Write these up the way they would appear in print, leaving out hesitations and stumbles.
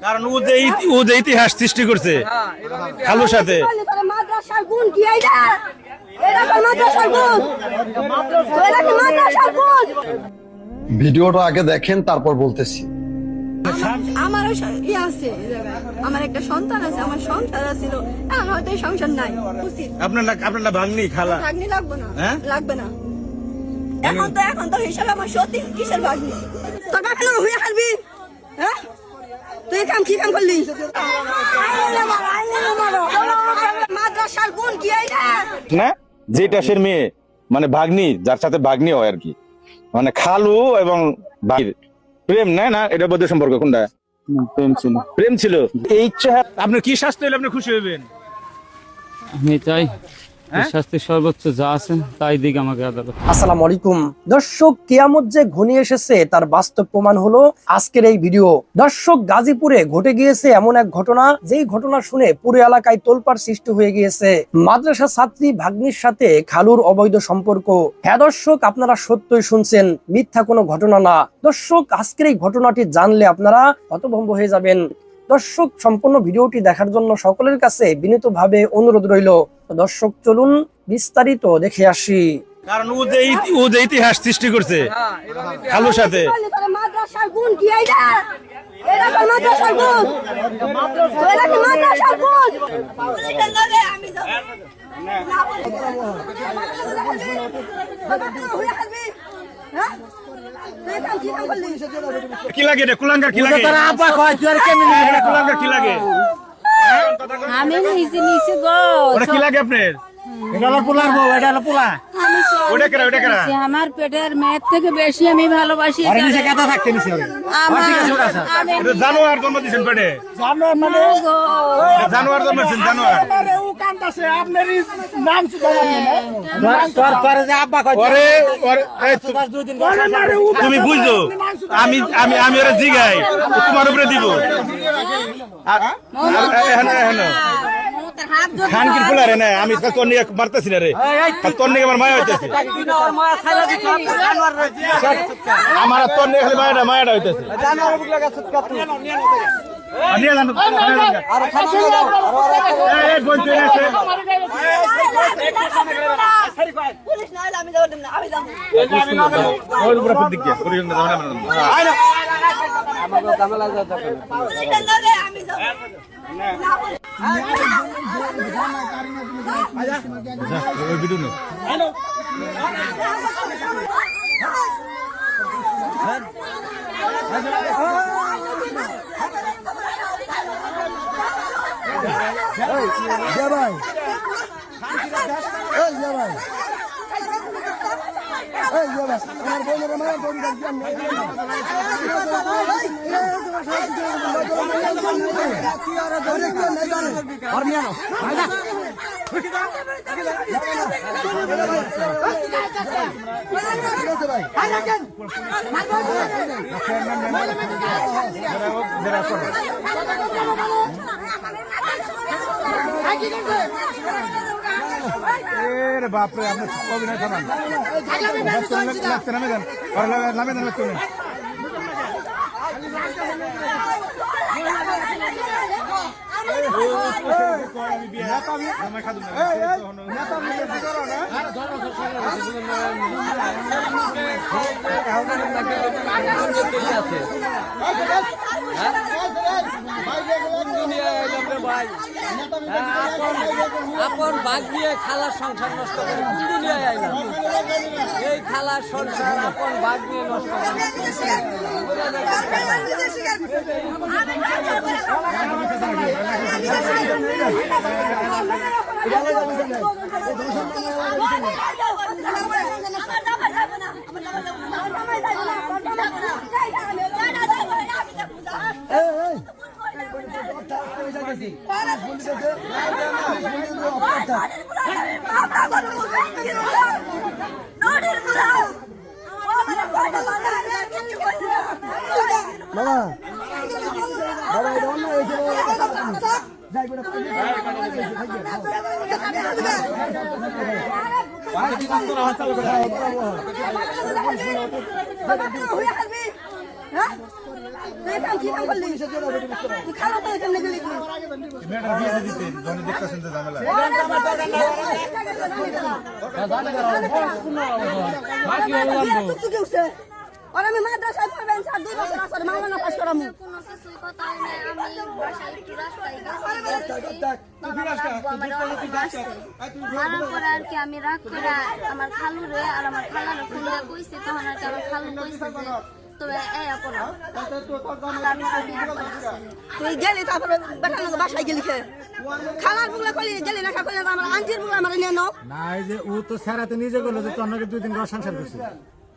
কারণ ও যে ইতিহাস সৃষ্টি করছে খালুর সাথে। মাদ্রাসার গুণ কি এইটা? এটা তো মাদ্রাসার গুণ। এটা কি মাদ্রাসার গুণ? ভিডিওটা আগে দেখেন তারপর বলতেছি। আমারও আছে, আমার একটা সন্তান আছে, আমার সংসার ছিল, এখন হয়তো এই সংসার নাই। আপনার ভাগ্নি খালা ভাগ্নি লাগবে না, হ্যাঁ? লাগবে না। এখন তো হিসাবে আমার সত্যি কিসের ভাগ্নি? তোর বাপের হয়ে হারবি, হ্যাঁ? তুই কাম কি কাম করলি? মাদ্রাসার গুণ কি এইটা? না যেটা সের মেয়ে মানে ভাগ্নি, যার সাথে ভাগ্নি হয় আর কি, মানে খালু এবং ভাইয়ের প্রেম না, না এটা বদ্ধ সম্পর্ক কোনটা? প্রেম ছিল। এই ইচ্ছা আপনার কি শাস্তি হলে আপনি খুশি হবেন? আমি চাই শাস্তি সর্বোচ্চ যা আছে তাই দিক আমাকে আদালত। আসসালামু আলাইকুম দর্শক, কিয়ামত যে ঘনিয়ে এসেছে তার বাস্তব প্রমাণ হলো আজকের এই ভিডিও। দর্শক, গাজীপুরে ঘটে গিয়েছে এমন এক ঘটনা, যেই ঘটনা শুনে পুরো এলাকায় তোলপাড় সৃষ্টি হয়ে গিয়েছে। মাদ্রাসা ছাত্রী ভাগ্নির সাথে খালুর অবৈধ সম্পর্ক। হ্যাঁ দর্শক, আপনারা সত্যই শুনছেন, মিথ্যা কোনো ঘটনা না। দর্শক, আজকের এই ঘটনাটি জানলে আপনারা হতভম্ব হয়ে যাবেন। দর্শক, সম্পূর্ণ ভিডিওটি দেখার জন্য সকলের কাছে বিনীতভাবে অনুরোধ রইল। দর্শক, চলুন বিস্তারিত দেখে আসি। কারণ ও যে ইতিহাস সৃষ্টি করছে খালুর সাথে। মাদ্রাসার গুণ কি এইটা? এটা তো মাদ্রাসার গুণ। এটা কি মাদ্রাসার গুণ? পুলিশের লগে আমি যাব না বলে। হয়ে হারবি, হ্যাঁ? তুই কাম কি কাম করলি? কি লাগে এটা? কুলাঙ্গার কি লাগে? তারা আপা কয় তুই আর কেমনে নিলি? এটা কুলাঙ্গার কি লাগে? আমি নিচে গো। ওটা কি লাগে আপনার? এটা হলো পোলার বউ, এটা হলো পোলা। ওটা কেরা? আমার পেটের মেয়ের থেকে বেশি আমি ভালোবাসি। আরে নিচে কথা থাকতে নিচে হবে। এটা জানোয়ার জন্ম দিছেন পেটে। জানোয়ার মানে জানোয়ার জন্ম দিছেন, জানোয়ার। আরে ও কান্তাছে, আপনারই নাম শুধু জানেন না। তোর যে আব্বা কয় ওরে তুমি বুঝছো, আমি ওরে জিগাই তোমার উপরে দিব। খানকির ফুলারে না, আমি তোর নিয়ে মারতেছি না রে, তোর নিয়ে আমার মায়া হইতেছে। আমার তোর নিয়ে খালি মায়াটা হইতেছে। পুলিশ না আমি যাব না, আমি যাব। পুলিশের লগে আমি যাব না বলে। বাপরে আপনার অভিনয় থামান নামে দেন তুমি। আপন ভাগ দিয়ে খালার সংসার নষ্ট করে দুনিয়ায় আইলাম। এই খালার সংসার আপন ভাগ দিয়ে নষ্ট করে। তুই কাম কি কাম করলি তুই খালো তো কেমনে গেলি তুই মেয়েটার বিয়ে দিয়ে দিতেন যখন দেখতেছেন যে ঝামেলা আর আমি মাদ্রাসায় পড়বেন 2 বছর আসলে মাওলানা পাস করামু কোনো কিছুই কথা হয় না আমি বাসায় একটু রাস্তায় গেছি মারার পরে আর কি আমি রাগ করে আমার খালুরে আর আমার খালারে ফোন দিয়ে কইছি তখন আর কি আমার খালু কইছে যে তবে এয়া করো তুই গেলি তারপরে বেটার বাসায় গেলি খে খালার বুগলা কইলি গেলি না কইলি আমার আন্টির বুগলা আমার নিয়ে নাও না এই যে ও তো সারাতে নিজে গেল যে তোর নাকি 2 দিন ঘর সংসার করছিস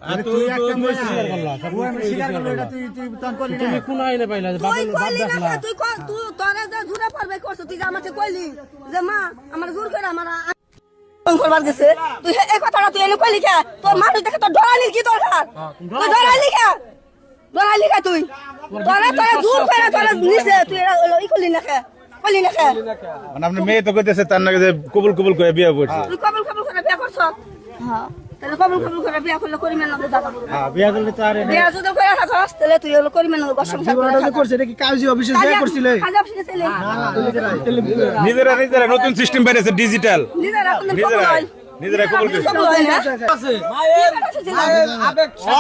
আরে তুই একটা মেয়ে স্বীকার করলা ও আমি স্বীকার করলো এটা তুই তখন করলি না তুমি কোন আইলে পাইলা যে বাপ দেখলা তুই তোরে যে ঘুরে পড়বে করছ তুই যে আমাকে কইলি যে মা আমার জোর করে আমার করবার গেছে তুই এই কথাটা তুই এনে কইলি কে তোর মানুষ দেখে তোর ডরালি কি দরকার তুই ডরালি কে তুই তোরে জোর করে তোরে নিছে তুই এই কইলি না কে কইলি না কে মানে আপনার মেয়ে তো কইতেছে তার নাকি যে কবুল কবুল করে বিয়ে করছে তুই কবুল করে বিয়ে করছ হ্যাঁ তাহলে কবুল করে বিয়ে করলে করিমেন না দাদা হ্যাঁ বিয়া করলে তো আর বিয়ে যদি করে রাখছ তাহলে তুই হলো করিমেন না গসম জীবনটা করছে এটা কি কাজী অফিসে যা করছিলে কাজ অফিসে ছিলে নিজেরা নতুন সিস্টেম বেরিয়েছে ডিজিটাল নিজেরা নিজেরা কবুল করছে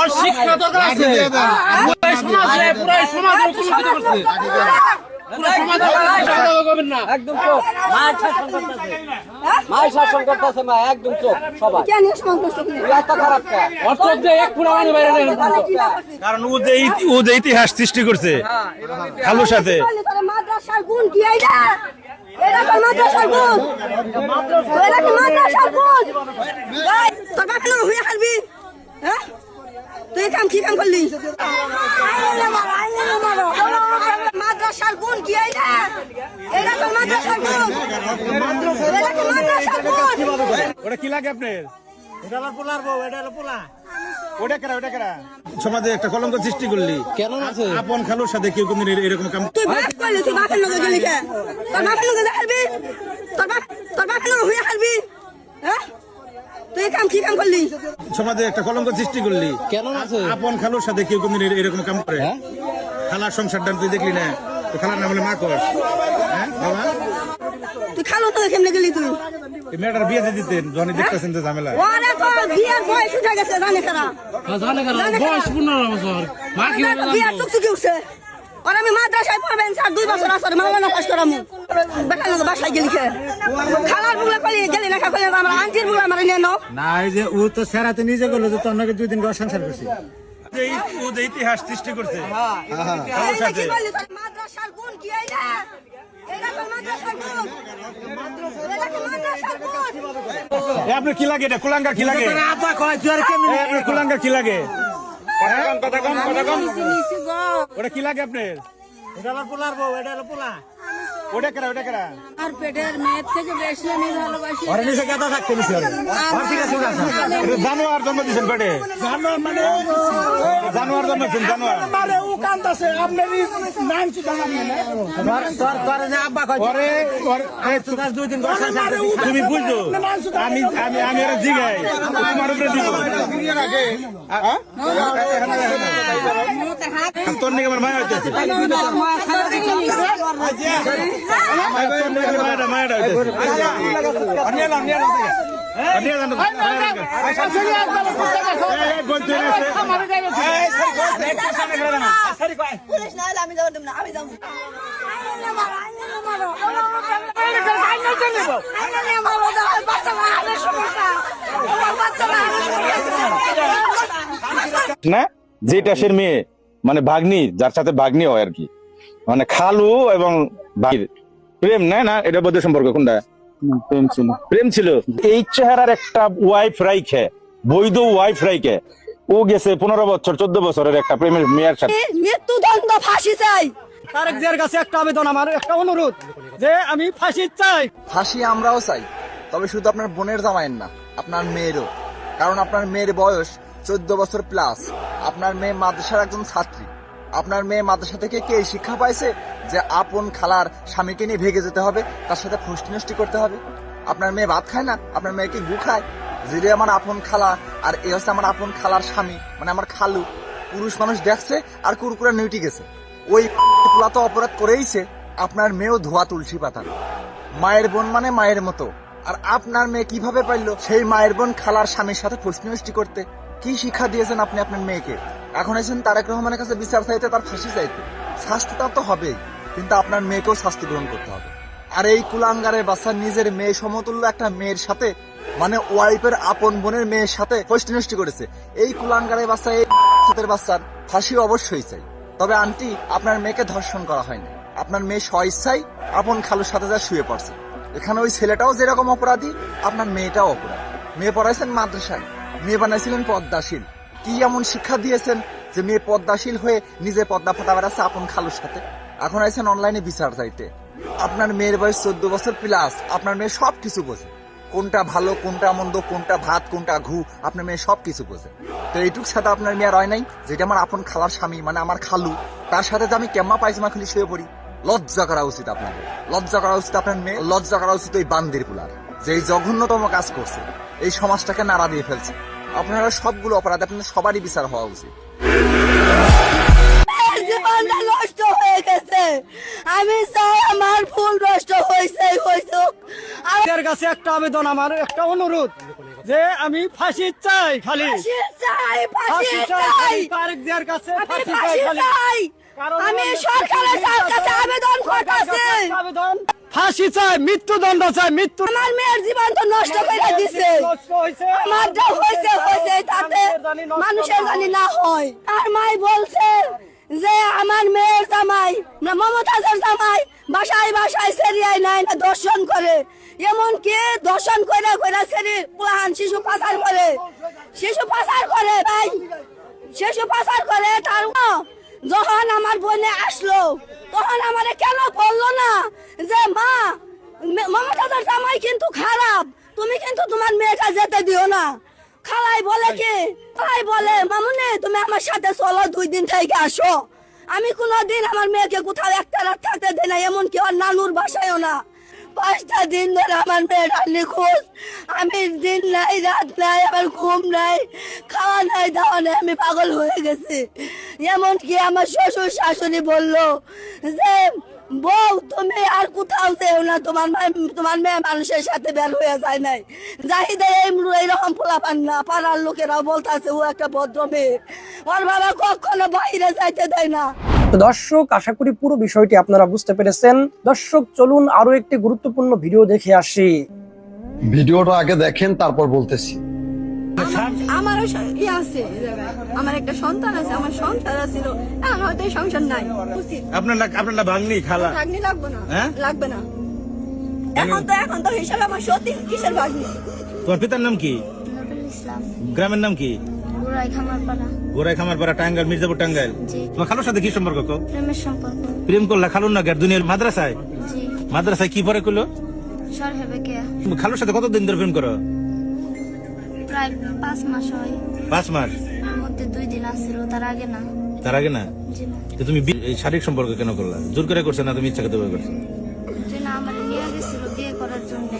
অশিক্ষিত আছে সমাজে পুরো সমাজে কলঙ্কিত করছে একদম চোখ মায়ের শাসন করতেছে মা একদম চোখ সবাই কেন সমাজ নষ্ট এত খারাপ কে অর্থ যে এক পুরা মানে বাইরে কারণ ও যে ইতিহাস সৃষ্টি করছে খালুর সাথে মাদ্রাসার গুণ কি আইডা এটা তো মাদ্রাসার গুণ এটা কি মাদ্রাসার গুণ তোর বাপ না হইয়া খালবি হ্যাঁ তুই কাম কি কাম করলি মাদ্রাসার গুণ কি আইডা এটা তো মাদ্রাসার গুণ এটা কি মাদ্রাসার গুণ ওটা কি লাগে আপনার এটা হলো পোলার বউ এটা হলো পোলা ওটা করা সমাজে একটা কলঙ্ক সৃষ্টি করলি কেন আছে আপন খালুর সাথে কেউ কোনদিন এরকম কাম তুই বাপ করলি তুই বাপের লগে গেলি কে তোর বাপের লগে দেখাবি তোর বাপের লগে হইয়া খালবি হ্যাঁ তুই কাম কি কাম করলি সমাজে একটা কলঙ্ক সৃষ্টি করলি কেন আছে আপন খালুর সাথে কেউ কোনদিন এরকম কাম করে খালার সংসারটা তুই দেখলি না তো খালার নাম হলে মা কর হ্যাঁ বাবা তুই খালো তো কেমনে গেলি তুই এই মেয়েটার বিয়ে দিয়ে দিতেন যখন দেখতেছেন যে ঝামেলা ওরে তো বিয়ের বয়স উঠে গেছে জানে কারা জানে কেন বয়স 15 বছর মা কি বিয়ের চুকচুকি উঠছে আর আমি মাদ্রাসায় পড়বেন 2 বছর আসলে মাওলানা পাস করামু বেটার বাসায় গেলি খে খালার বুগলা কইলি গেলি না কইলি আমার আন্টির বুগলা আমার নিয়ে নাও না এই যে ও তো সারাতে নিজে গেল যে তোর নাকি 2 দিন ঘর সংসার করছিস ও যে ইতিহাস সৃষ্টি করছে খালুর সাথে মাদ্রাসার গুণ কি আইডা এটা তো মাদ্রাসার গুণ এটা কি মাদ্রাসার গুণ আপনার কি লাগে এটা কুলাঙ্গার কি লাগে আপা কয় তুই আর কেমনে আপনার কুলাঙ্গার কি লাগে কথা কম নিচে গো ওটা কি লাগে আপনার এটা হলো পোলার বউ এটা হলো পোলা ওটা করা আর পেটের মেয়ের থেকে বেশি আমি ভালোবাসি ওরে নিচে গাদা থাকতে দিছি ওরে আর ঠিক আছে এটা জানোয়ার জন্ম দিয়েছেন পেটে জানোয়ার জন্মেছেন জানোয়ার মানে ও কান্দাছে আপনারই নাম কি জানাবি না তোর যে আব্বা কয় পরে এই তুই 2 দিন ঘর সংসার করছিস তুমি বুঝছো আমি এর জিগাই তোমার উপরে দিব তোর নাকি আমার মায়া হইতেছে মায়াটা পুলিশ না হলে আমি যাব না আমি যাব না যেটা সে মেয়ে মানে ভাগ্নি যার সাথে ভাগ্নি হয় আর কি মানে খালু এবং ভাইয়ের প্রেম না এটা বদ্ধ সম্পর্ক কোনটা প্রেম ছিল এই চেহারার একটা ওয়াইফ রাইখে বৈধ ওয়াইফ রাইখে ও গেছে 15 বছর 14 বছরের একটা প্রেমের মেয়ের সাথে মৃত্যুদণ্ড ফাঁসি চাই তারেক জিয়ার কাছে একটা আবেদন, আমার একটা অনুরোধ যে আমি ফাঁসি চাই। ফাঁসি আমরাও চাই, তবে শুধু আপনার বোনের জামাইয়ের না, আপনার মেয়েরও। কারণ আপনার মেয়ের বয়স 14 বছর প্লাস। আপনার মেয়ে মাদ্রাসার একজন ছাত্রী। আপনার মেয়ে মাদ্রাসা থেকে কে শিক্ষা পাইছে যে আপন খালার স্বামীকে নিয়ে ভেগে যেতে হবে, তার সাথে ফুষ্টি নষ্টি করতে হবে? আপনার মেয়ে ভাত খায় না, আপনার মেয়েকে গু খায়? যে আমার আপন খালা আর এ হচ্ছে আমার আপন খালার স্বামী, মানে আমার খালু। পুরুষ মানুষ দেখছে আর কুরকুরে নিউটি গেছে। ওই পোলা তো অপরাধ করেইছে, আপনার মেয়েও ধোয়া তুলসী পাতা, মায়ের বোন মানে মায়ের মতো। আর আপনার মেয়ে কিভাবে পারলো সেই মায়ের বোন খালার স্বামীর সাথে ফষ্টি করতে? কি শিক্ষা দিয়েছেন আপনি আপনার মেয়েকে? এখন এসেছেন তারেক রহমানের কাছে বিচার চাইতে, তার ফাঁসি চাইতে। শাস্তি তার তো হবেই, কিন্তু আপনার মেয়েকেও শাস্তি গ্রহণ করতে হবে। আর এই কুলাঙ্গারের বাচ্চা নিজের মেয়ে সমতুল্য একটা মেয়ের সাথে, মানে ওয়াইফের আপন বোনের মেয়ের সাথে ফষ্টি করেছে। এই কুলাঙ্গারের বাচ্চা, এই বাচ্চার ফাঁসি অবশ্যই চাই। তবে আন্টি, আপনার মেয়েকে ধর্ষণ করা হয়নি, আপনার মেয়ে স্বইচ্ছায় আপন খালুর সাথে যা শুয়ে পড়ছে। এখানে ওই ছেলেটাও যেরকম অপরাধী, আপনার মেয়েটাও অপরাধী। মেয়ে পড়াইছেন মাদ্রাসায়, মেয়ে বানাইছিলেন পদ্মাশীল। কি এমন শিক্ষা দিয়েছেন যে মেয়ে পদ্মাশীল হয়ে নিজে পদ্মা ফাটা বেড়াচ্ছে আপন খালুর সাথে? এখন আইছেন অনলাইনে বিচার চাইতে। আপনার মেয়ের বয়স 14 বছর প্লাস, আপনার মেয়ে সবকিছু বোঝে, কোনটা ভালো কোনটা মন্দ, কোনটা ভাত কোনটা ঘু, আপনার মেয়ে সবকিছু বোঝে। তো এইটুক সাথে আপনার মেয়ে রয় নাই, যেটা আমার আপন খালার স্বামী মানে আমার খালু, তার সাথে যে আমি কেম্মা পায়জামা খুলি শুয়ে পড়ি? লজ্জা করা উচিত আপনাদের, লজ্জা করা উচিত আপনার মেয়ে, লজ্জা করা উচিত ওই বান্দির পুলার, যে এই জঘন্যতম কাজ করছে, এই সমাজটাকে নাড়া দিয়ে ফেলছে। আপনারা সবগুলো অপরাধ, আপনাদের সবারই বিচার হওয়া উচিত। জীবনটা নষ্ট হয়ে গেছে, আমি চাই আমার ফুল নষ্ট হয়েছে। আপনার কাছে একটা আবেদন, আমার একটা অনুরোধ, যে আমি ফাঁসি চাই, খালি ফাঁসি চাই, তারেক জিয়ার কাছে আমি ফাঁসি ফাঁসি চাই খালি। চাই। আমি সরকারের কাছে আবেদন করতেছি, আবেদন, ফাঁসি চাই, মৃত্যুদণ্ড চাই, মৃত্যু। আমার মেয়ের জীবন তো নষ্ট করে দিছে, আমার যা হয়েছে তাতে মানুষের জানি না হয়। আর মাই বলছে যে আমার মেয়ের জামাই মমতাজের জামাই বাসায় বাসায় সেরিয়ায় নাই না দর্শন করে, এমন কি দর্শন করে সেরি পুরান শিশু পাচার করে, ভাই শিশু পাচার করে। তার যখন আমার বোনে আসলো তখন আমারে কেন বললো না যে মা মমতাজের জামাই কিন্তু খারাপ, তুমি কিন্তু তোমার মেয়েটা যেতে দিও না। খালাই বলে কি, খালাই বলে মামুনি তুমি আমার সাথে চলো, 2 দিন থেকে আসো। আমি কোনোদিন আমার মেয়েকে কোথাও একটা রাত থাকতে দিই না, এমনকি ওর নানুর বাসায়ও না। 5টা দিন ধরে আমার মেয়েটা নিখোঁজ, আমি দিন নাই রাত নাই, আমার ঘুম নাই, খাওয়া নাই দাওয়া নাই, আমি পাগল হয়ে গেছি। এমনকি আমার শ্বশুর শাশুড়ি বললো যে বউ তুমি আর কোথাও যেও না, তোমার মেয়ে মানুষের সাথে বের হয়ে যায় নাই। জাহিদে এইরকম পোলাপান না, পাড়ার লোকেরাও বলতেছে ও একটা ভদ্র মেয়ে, ওর বাবা কখনো বাইরে যাইতে দেয় না। তো দর্শক, আশা করি পুরো বিষয়টি আপনারা বুঝতে পেরেছেন। দর্শক, চলুন আরো একটি গুরুত্বপূর্ণ ভিডিও দেখে আসি। ভিডিওটা আগে দেখেন, তারপর বলতেছি। আমারও আছে, আমার একটা সন্তান আছে, আমার সংসার ছিল, এখন হয়তো সংসার নাই। আপনার ভাগ্নি খালা ভাগ্নি লাগবে না, লাগবে না। এখন তো হিসাবে আমার সত্যি কিসের ভাগ্নি? তোমার পিতার নাম কি? ইসলাম, গ্রামের নাম কি? গোড়াই খামারপাড়া। গোড়াই খামারপাড়া, টাঙ্গাইল, মির্জাপুর টাঙ্গাইল। তোমার খালুর সাথে কি সম্পর্ক? প্রেমের সম্পর্ক। প্রেম করলা খালুর না দুনিয়ার মাদ্রাসায়? জি। মাদ্রাসায় কি পরে করলো? সর হবে কে? খালুর সাথে কতদিন ধরে প্রেম করো? প্রায় 5 মাস হয়। 5 মাস? এর মধ্যে 2 দিন আসছিল, তার আগে না। তার আগে না? জি না। তো তুমি এই শারীরিক সম্পর্ক কেন করলা? জোর করে করছে না তুমি ইচ্ছা করতে করছো? যে না, আমার নিয়ে গেছিল বিয়ে করার জন্য,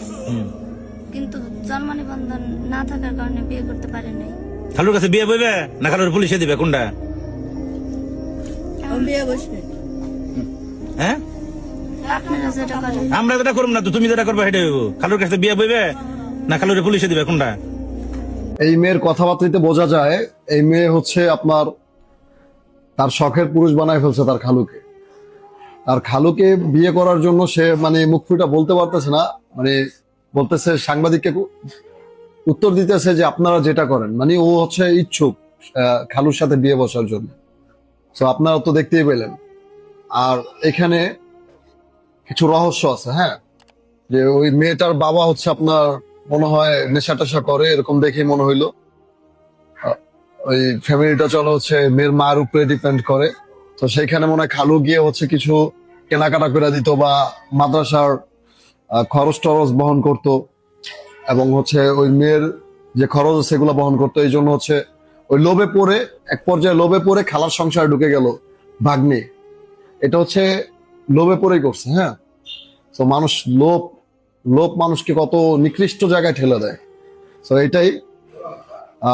কিন্তু জন্ম নিবন্ধন না থাকার কারণে বিয়ে করতে পারে নাই। খালুর কাছে বিয়ে বইবে না খালুর পুলিশে দিবে, কোনটা? বিয়ে বসবে। হ্যাঁ, আপনারা যেটা করেন। আমরা যেটা করব না তো তুমি যেটা করবে সেটাই হইব। খালুর কাছে বিয়ে বইবে না খালুর পুলিশে দিবে, কোনটা? এই মেয়ের কথাবার্তাতে বোঝা যায় এই মেয়ে হচ্ছে আপনার তার শখের পুরুষ বানায় ফেলছে তার খালুকে। আর খালুকে বিয়ে করার জন্য সে মানে মুখ ফুটা বলতে পারতেছে না, মানে বলতেছে সাংবাদিককে উত্তর দিতেছে যে আপনারা যেটা করেন, মানে ও হচ্ছে ইচ্ছুক খালুর সাথে বিয়ে বসার জন্য। তো আপনারা তো দেখতেই পেলেন। আর এখানে কিছু রহস্য আছে, হ্যাঁ, যে ওই মেয়েটার বাবা হচ্ছে আপনার মনে হয় নেশা টেশা করে, এরকম দেখে মনে হইলো। ওই ফ্যামিলিটা চলো হচ্ছে মেয়ের মায়ের উপরে ডিপেন্ড করে। তো সেইখানে মনে হয় খালু গিয়ে হচ্ছে কিছু কেনাকাটা করে দিত বা মাদ্রাসার খরচ টরচ বহন করত, এবং হচ্ছে ওই মেয়ের যে খরচ সেগুলো বহন করতো। এই জন্য হচ্ছে ওই লোভে পড়ে, এক পর্যায়ে লোভে পড়ে খালার সংসার ঢুকে গেল ভাগ্নি। এটা হচ্ছে লোভে পড়েই করছে। হ্যাঁ, তো মানুষ লোভ মানুষকে কত নিকৃষ্ট জায়গায় ঠেলে দেয়। তো এটাই।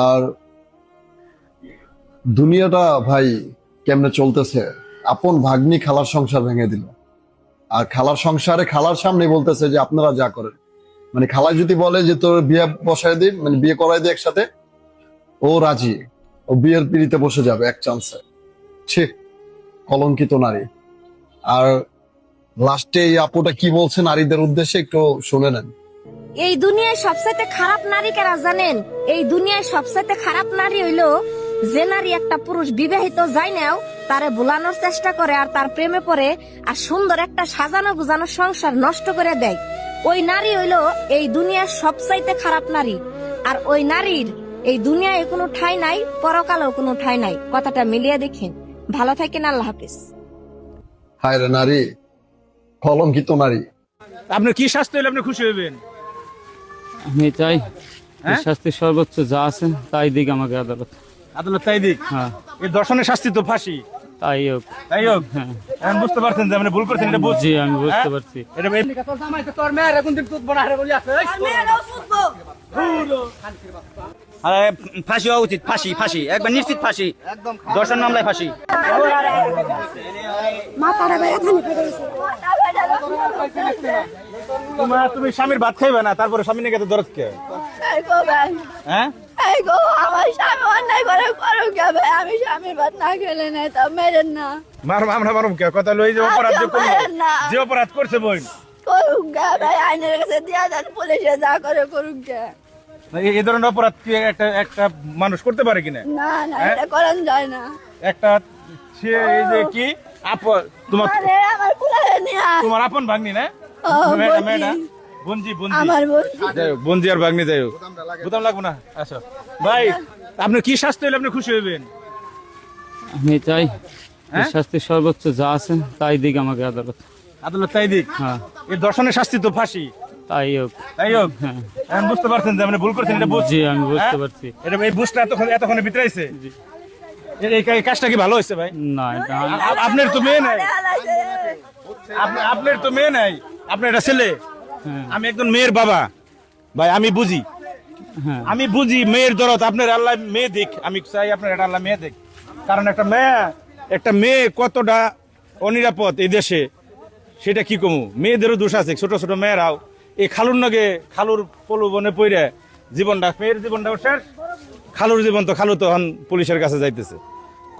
আর দুনিয়াটা ভাই কেমনে চলতেছে আপন ভাগ্নি খালার সংসার ভেঙে দিল। আর খালার সংসারে খালার সামনে বলতেছে যে আপনারা যা করেন, মানে খালা যদি বলে যে তোর বিয়ে বসায় দিন, মানে বিয়ে করাই দিই একসাথে, ও রাজি, ও বিয়ের পিড়িতে বসে যাবে এক চান্সে। ছি, কলঙ্কিত নারী। আর লাস্টে এই আপুটা কি বলছে নারীদের উদ্দেশ্যে একটু শুনে নেন। এই দুনিয়ায় সবচাইতে খারাপ নারী কারা জানেন? এই দুনিয়ায় সবচাইতে খারাপ নারী হইলো যে নারী একটা পুরুষ বিবাহিত যায় নাও তারে ভুলানোর চেষ্টা করে আর তার প্রেমে পড়ে আর সুন্দর একটা সাজানো গুজানো সংসার নষ্ট করে দেয়। ওই নারী হইলো এই দুনিয়ার সবচাইতে খারাপ নারী। আর ওই নারীর এই দুনিয়ায় কোনো ঠাঁই নাই, পরকালেও কোনো ঠাঁই নাই। কথাটা মিলিয়ে দেখেন। ভালো থাকেন, আল্লাহ হাফিজ। হায় রে নারী, কলঙ্কিত নারী। আপনার কি শাস্তি হলে আপনি খুশি হবেন? আমি চাই শাস্তির সর্বোচ্চ যা আছে তাই দিক আমাকে আদালত। আদালত তাই দিক? হ্যাঁ। এই দর্শনের শাস্তি তো ফাঁসি। তাই হোক। তাই হোক। হ্যাঁ। এখন বুঝতে পারছেন যে আপনি ভুল করছেন, এটা বুঝছি। জি, আমি বুঝতে পারছি। এটা তোর জামাই তো তোর মেয়ের এখন দিন তুত বড় হারে বলি আছে ফাঁসি হওয়া উচিত, ফাঁসি ফাঁসি একবার নিশ্চিত ফাঁসি, দর্শন মামলায় ফাঁসি। তুমি স্বামীর ভাত খাইবে না, তারপরে স্বামী নিয়ে গেছে দরদ কে? হ্যাঁ, আমার স্বামী অন্যায় করে করুক কে ভাই, আমি স্বামীর ভাত না খেলে নাই তা মেরেন না, মারুম আমরা মারুম কে? কথা লই যে অপরাধ যে করলো, যে অপরাধ করছে বোন, করুক কে ভাই, আইনের কাছে দিয়া দেন, পুলিশে যা করে করুক কে। এই ধরনের অপরাধ কি একটা মানুষ করতে পারে কিনা? না না, এটা করেন যায় না। একটা সে এই যে কি তোমার আরে আমার পুলারে নিয়া তোমার আপন ভাগ্নি না? মেয়েটা বঞ্জি আমার বোন। যাই হোক, বঞ্জি আর ভাগ্নি যাই হোক, বুঝতাম লাগবো না। আচ্ছা ভাই, আপনি কি শাস্তি হলে আপনি খুশি হবেন? আমি চাই শাস্তির সর্বোচ্চ যা আছে তাই দিক আমাকে আদালত। আদালত তাই দিক? হ্যাঁ। এই দর্শনের শাস্তি তো ফাঁসি। তাই হোক। তাই হোক। হ্যাঁ। এখন বুঝতে পারছেন যে আপনি ভুল করছেন, এটা বুঝছি। জি, আমি বুঝতে পারছি। এটা এই বুঝটা এতক্ষণে ভিতরাইছে। এই কাজটা কি ভালো হয়েছে ভাই? না, এটা আপনার তো মেয়ে নাই, আপনার তো মেয়ে নাই, আপনার একটা ছেলে। আমি একজন মেয়ের বাবা ভাই, আমি বুঝি। হ্যাঁ। আমি বুঝি মেয়ের দরদ। আপনার আল্লাহ মেয়ে দেখ, আমি চাই আপনার একটা আল্লাহ মেয়ে দেখ। কারণ একটা মেয়ে কতটা অনিরাপদ এই দেশে, সেটা কি কমু। মেয়েদেরও দোষ আছে, ছোট ছোট মেয়েরাও এই খালুর নগে, খালুর প্রলোভনে পড়ে জীবনটা, মেয়ের জীবনটাও শেষ, খালুর জীবন তো খালু তখন পুলিশের কাছে যাইতেছে।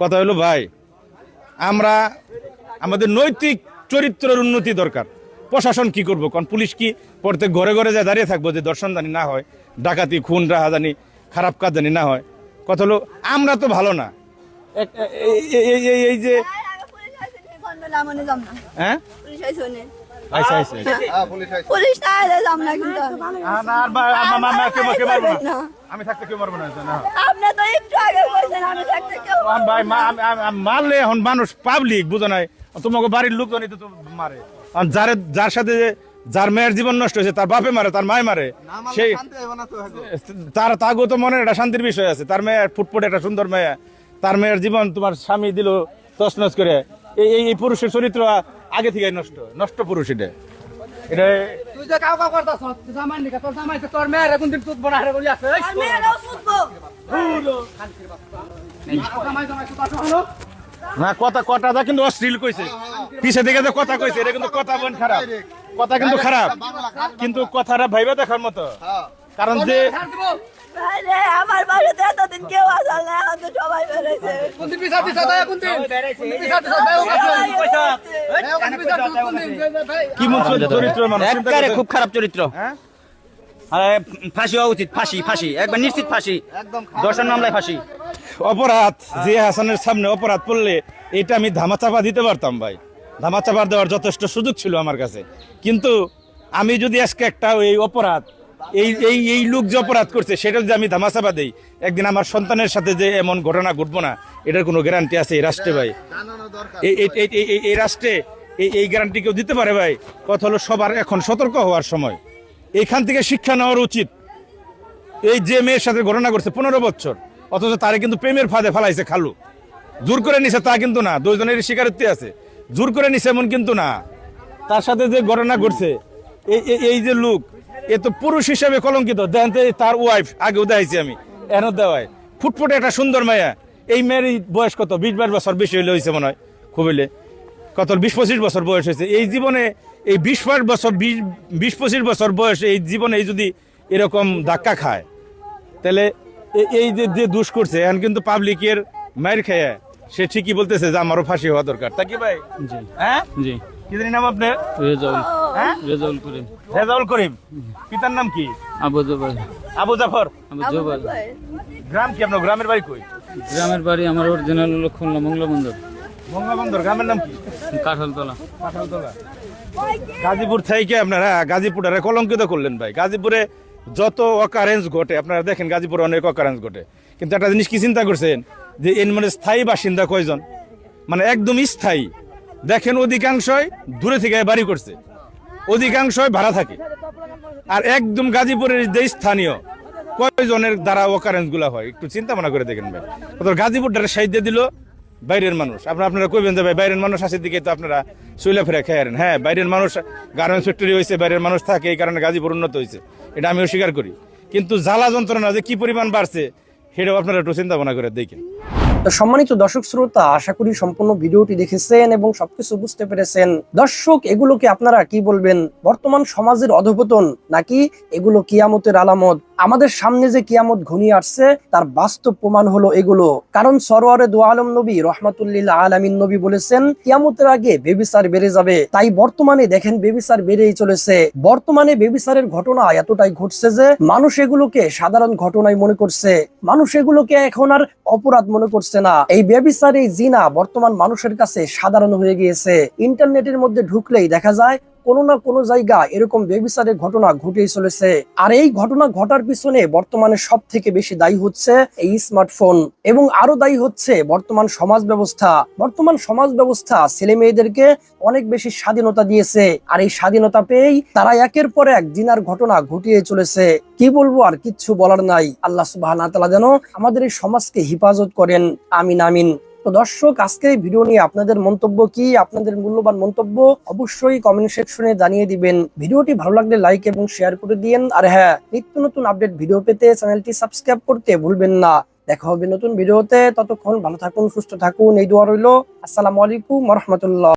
কথা হলো ভাই, আমাদের নৈতিক চরিত্রের উন্নতি দরকার। প্রশাসন কি করবো? কারণ পুলিশ কি প্রত্যেক ঘরে ঘরে যায় দাঁড়িয়ে থাকবো যে দর্শন জানি না হয়, ডাকাতি খুন রাহাজানি খারাপ কাজ জানি না হয়? কথা হলো আমরা তো ভালো না। এই যে হ্যাঁ, আচ্ছা আচ্ছা, পুলিশ না এলে যাম না, কিন্তু আমি থাকতে কেউ মারবো না। আপনি তো একটু আগে বলছেন আমি থাকতে কেউ ভাই মারলে এখন মানুষ পাবলিক বুঝো নাই, তোমাকে বাড়ির লোকজনই তো মারে। যার সাথে যার মেয়ের জীবন নষ্ট হয়েছে তার বাপে মারে, তার মায় মারে, সেই তার তাগো তো মনে একটা শান্তির বিষয় আছে। তার মেয়ে ফুটফুটে একটা সুন্দর মেয়ে, তার মেয়ের জীবন তোমার স্বামী দিল তছনছ করে। এই পুরুষের চরিত্র আগে থেকে নষ্ট পুরুষ। এটা তুই যে কাউ কাউ করতাছ তুই জামাই নিকা, তোর জামাই তো তোর মেয়ের এখন দিন তুত বড় হারে বলি আছে না, কথাটা কিন্তু অশ্লীল কইছে, পিছে দিকে যে কথা কইছে, এটা কিন্তু কথা বোন খারাপ, কথা কিন্তু খারাপ, কিন্তু কথাটা ভাইবা দেখার মতো। কারণ যে আমার বাড়িতে এতদিন কেউ আসল না, এখন তো সবাই বেড়েছে। কি চরিত্র মানুষ, খুব খারাপ চরিত্র। ফাঁসি হওয়া উচিত, ফাঁসি ফাঁসি একবার নিশ্চিত ফাঁসি, দর্শন মামলায় ফাঁসি। অপরাধ যে হাসানের সামনে অপরাধ করলে এটা আমি ধামাচাপা দিতে পারতাম ভাই, ধামাচাপা দেওয়ার যথেষ্ট সুযোগ ছিল আমার কাছে। কিন্তু আমি যদি আজকে একটা এই অপরাধ, এই লোক যে অপরাধ করছে সেটা যদি আমি ধামাচাপা দেই, একদিন আমার সন্তানের সাথে যে এমন ঘটনা ঘটবো না, এটার কোনো গ্যারান্টি আছে এই রাষ্ট্রে ভাই? এই রাষ্ট্রে এই গ্যারান্টি কেউ দিতে পারে ভাই? কথা হলো সবার এখন সতর্ক হওয়ার সময়, এইখান থেকে শিক্ষা নেওয়ার উচিত। এই যে মেয়ের সাথে ঘটনা করছে 15 বছর, অথচ তারে কিন্তু প্রেমের ফাঁদে ফেলাইছে খালু, জোর করে নিছে তা কিন্তু না, দুইজনের স্বীকারোক্তি আছে, জোর করে নিছে এমন কিন্তু না। তার সাথে যে ঘটনা ঘটছে, এই যে লোক, এ তো পুরুষ হিসেবে কলঙ্কিত। দেখেন তার ওয়াইফ, আগেও দেখাইছি আমি, এনে দেওয়ায় ফুটফুটে একটা সুন্দর মেয়া। এই মেয়ের বয়স কত? 20-22 বছর বেশি হইলে হয়েছে মনে হয়। খুবিলে কত 20-25 বছর বয়স হয়েছে এই জীবনে, এই 20-25 বছর বয়সে এই জীবনে এই যদি এরকম ধাক্কা খায় তাহলে এই যে দুষ করছে এখন কিন্তু পাবলিকের মায়ের খেয়ে সে ঠিকই বলতেছে যে আমারও ফাঁসি হওয়া দরকার, তা কি ভাই? জি হ্যাঁ জি। কি জানি নাম আপনার? রেজাউল হ্যাঁ রেজাউল করিম। রেজাউল করিম। পিতার নাম কি? আবু জুবাইর। আবু জাফর। আবু জুবাইর। গ্রাম কি আপনার? গ্রামের বাড়ি কই? গ্রামের বাড়ি আমার অরিজিনাল হলো খুলনা মংলা বন্দর। মংলা বন্দর। গ্রামের নাম কি? কাঁঠালতলা। কাঁঠালতলা। গাজীপুর থেকে আপনারা গাজীপুরে কলঙ্কিত করলেন ভাই। গাজীপুরে যত অকারেন্স ঘটে আপনারা দেখেন, গাজীপুরে অনেক অকারেন্স ঘটে, কিন্তু একটা জিনিস কি চিন্তা করছেন যে এর মানে স্থায়ী বাসিন্দা কয়জন? মানে একদম স্থায়ী। দেখেন অধিকাংশই দূরে থেকে বাড়ি করছে, অধিকাংশই ভাড়া থাকে, আর একদম গাজীপুরের যে স্থানীয় কয়জনের দ্বারা অকারেন্স গুলা হয় একটু চিন্তা ভাবনা করে দেখেন ভাই। গাজীপুরটারে সাইড দিয়ে দিল বাইরের মানুষ। আপনারা কইবেন যে ভাই বাইরের মানুষ আসে দিকে তো আপনারা চুলা ফেরা খেয়ারেন। হ্যাঁ, বাইরের মানুষ গার্মেন্টস ফ্যাক্টরি হয়েছে, বাইরের মানুষ থাকে, এই কারণে গাজীপুর উন্নত হয়েছে, এটা আমিও স্বীকার করি। কিন্তু জ্বালা যন্ত্রণা যে কি পরিমাণ বাড়ছে সেটাও আপনারা একটু চিন্তা ভাবনা করে দেখেন। তো সম্মানিত দর্শক শ্রোতা, আশা করি সম্পূর্ণ ভিডিওটি দেখেছেন এবং সবকিছু বুঝতে পেরেছেন। দর্শক, এগুলোকে আপনারা কি বলবেন? বর্তমান সমাজের অধঃপতন নাকি এগুলো কিয়ামতের আলামত? আমাদের সামনে যে কিয়ামত ঘনিয়ে আসছে তার বাস্তব প্রমাণ হলো এগুলো। কারণ সরওয়ারে দু আলম নবী রহমাতুল্লিল আলামিন নবী বলেছেন কিয়ামতের আগে বেবিচার বেড়ে যাবে। তাই বর্তমানে দেখেন বেবিচার বেড়েই চলেছে। বর্তমানে বেবিচারের ঘটনা এতটাই ঘটছে যে মানুষ এগুলোকে সাধারণ ঘটনাই মনে করছে, মানুষ এগুলোকে এখন আর অপরাধ মনে করছে না। এই বেবিচার, এই জিনা বর্তমান মানুষের কাছে সাধারণ হয়ে গিয়েছে। ইন্টারনেটের মধ্যে ঢুকলেই দেখা যায় কোনো না কোনো জায়গা এরকম বেবিচারের ঘটনা ঘটেই চলেছে। আর এই ঘটনা ঘটার পিছনে বর্তমানে সব থেকে বেশি দায়ী হচ্ছে এই স্মার্টফোন, এবং আরো দায়ী হচ্ছে বর্তমান সমাজ ব্যবস্থা। বর্তমান সমাজ ব্যবস্থা ছেলে মেয়েদেরকে অনেক বেশি স্বাধীনতা দিয়েছে, আর এই স্বাধীনতা পেয়েই তারা একের পর এক জিনার ঘটনা ঘটিয়ে চলেছে। কি বলবো, আর কিচ্ছু বলার নাই। আল্লাহ সুবহানাহু ওয়া তাআলা যেন আমাদের এই সমাজকে হেফাজত করেন, আমিন আমিন। তো দর্শক, আজকের এই ভিডিও নিয়ে আপনাদের মন্তব্য কি? আপনাদের মূল্যবান মন্তব্য অবশ্যই কমেন্ট সেকশনে জানিয়ে দিবেন। ভিডিওটি ভালো লাগলে লাইক এবং শেয়ার করে দিন। আর হ্যাঁ, নিত্য নতুন আপডেট ভিডিও পেতে চ্যানেলটি সাবস্ক্রাইব করতে ভুলবেন না। দেখা হবে নতুন ভিডিওতে, ততক্ষণ ভালো থাকুন, সুস্থ থাকুন, এই দোয়া রইল। আসসালামু আলাইকুম ওয়া রাহমাতুল্লাহ।